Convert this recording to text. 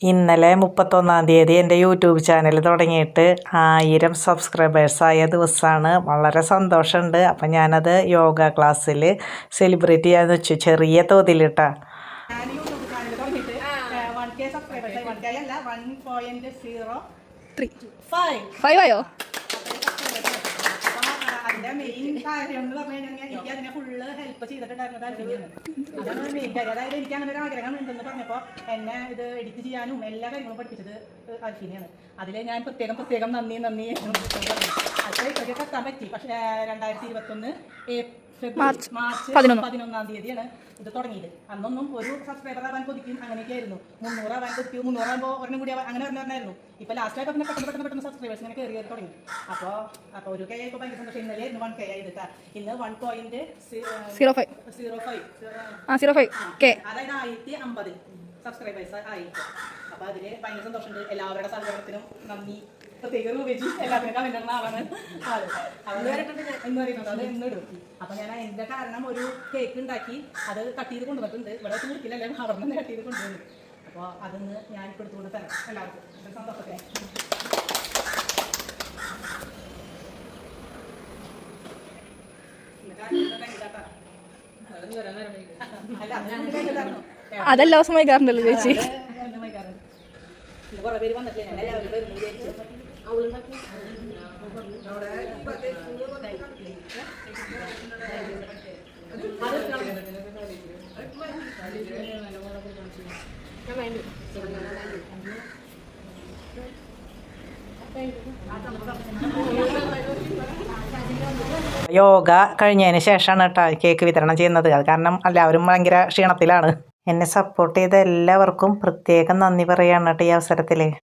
ഇന്നലെ 31-ാം തീയതി എൻ്റെ യൂട്യൂബ് ചാനൽ തുടങ്ങിയിട്ട് 1000 സബ്സ്ക്രൈബേഴ്സായ ദിവസമാണ്. വളരെ സന്തോഷമുണ്ട്. അപ്പം ഞാനത് യോഗ ക്ലാസ്സിൽ സെലിബ്രേറ്റ് ചെയ്യാന്ന് വെച്ചു, ചെറിയ തോതിലിട്ടാ. ഞാൻ യൂട്യൂബ് ചാനൽ തുടങ്ങിയിട്ട് 1K സബ്സ്ക്രൈബേഴ്സ് 1K അല്ല 1.05 ആയോ? അതിന്റെ മെയിൻ കാര്യം എന്ന് പറഞ്ഞു കഴിഞ്ഞാൽ എനിക്ക് അതിനെ ഫുള്ള് ഹെൽപ്പ് ചെയ്തിട്ടുണ്ടായിരുന്നത് അൽഫിനെയാണ്. അതാണ് മെയിൻ കാര്യം. അതായത് എനിക്ക് അങ്ങനെ ഒരു ആഗ്രഹം ഉണ്ടെന്ന് പറഞ്ഞപ്പോൾ എന്നെ ഇത് എഡിറ്റ് ചെയ്യാനും എല്ലാ കാര്യങ്ങളും പഠിപ്പിച്ചത് അൽഫിനെയാണ്. അതിൽ ഞാൻ പ്രത്യേകം നന്ദി അത് ഇപ്പോഴൊക്കെ എത്താൻ പറ്റി. പക്ഷേ 2021 മാർച്ച് 11-ാം തീയതിയാണ് ഇത് തുടങ്ങിയത്. അന്നൊന്നും ഒരു സബ്സ്ക്രൈബർ ആവാൻ കൊതിക്കും, അങ്ങനെയൊക്കെ ആയിരുന്നു. 300 ആവാൻ കൊതിക്കും, 300 ആകുമ്പോൾ ഒരെണ്ണം കൂടി അങ്ങനെ പറഞ്ഞായിരുന്നു. ഇപ്പോൾ ലാസ്റ്റായിട്ട് പിന്നെ പെട്ടെന്ന് സബ്സ്ക്രൈബേഴ്സ് ഇങ്ങനെ കയറി തുടങ്ങി. അപ്പോൾ ഒരു കെ ഇപ്പോൾ ഭയങ്കര സന്തോഷം. ഇന്നലെ ആയിരുന്നു 1K ആയത്. ഇന്ന് 1.05 അതായത് 1050 സബ്സ്ക്രൈബേഴ്സ് ആയി. അപ്പോൾ അതിൽ ഭയങ്കര സന്തോഷമുണ്ട്. എല്ലാവരുടെ സഹകരണത്തിനും നന്ദി. പ്രത്യേകം ഉപയോഗിച്ച് എല്ലാത്തിനും കമന്റ് ആവാണ് എന്ന് പറയുന്നത്. അത് എന്നിടും. അപ്പം ഞാൻ അതിൻ്റെ കാരണം ഒരു കേക്ക് ഉണ്ടാക്കി അത് കട്ട് ചെയ്ത് കൊണ്ടുവന്നിട്ടുണ്ട്. ഇവിടെ തീർക്കില്ലല്ലേ, അവിടെ നിന്ന് കട്ട് ചെയ്ത് കൊണ്ടുവന്നു. അപ്പോൾ അതൊന്ന് ഞാൻ കൊടുത്തുകൊണ്ട് തരാം എല്ലാവർക്കും. സന്തോഷത്തെ അതെല്ലാ ദിവസം വൈകാറുണ്ടല്ലോ ചേച്ചി. കുറേ പേര് വന്നിട്ടില്ല, ഞാൻ എല്ലാവരും പേരും വിചാരിച്ചു. യോഗ കഴിഞ്ഞതിന് ശേഷമാണ് കേട്ടോ കേക്ക് വിതരണം ചെയ്യുന്നത്. അത് കാരണം എല്ലാവരും ഭയങ്കര ക്ഷീണത്തിലാണ്. എന്നെ സപ്പോർട്ട് ചെയ്ത എല്ലാവർക്കും പ്രത്യേകം നന്ദി പറയുകയാണ് കേട്ടോ ഈ അവസരത്തിൽ.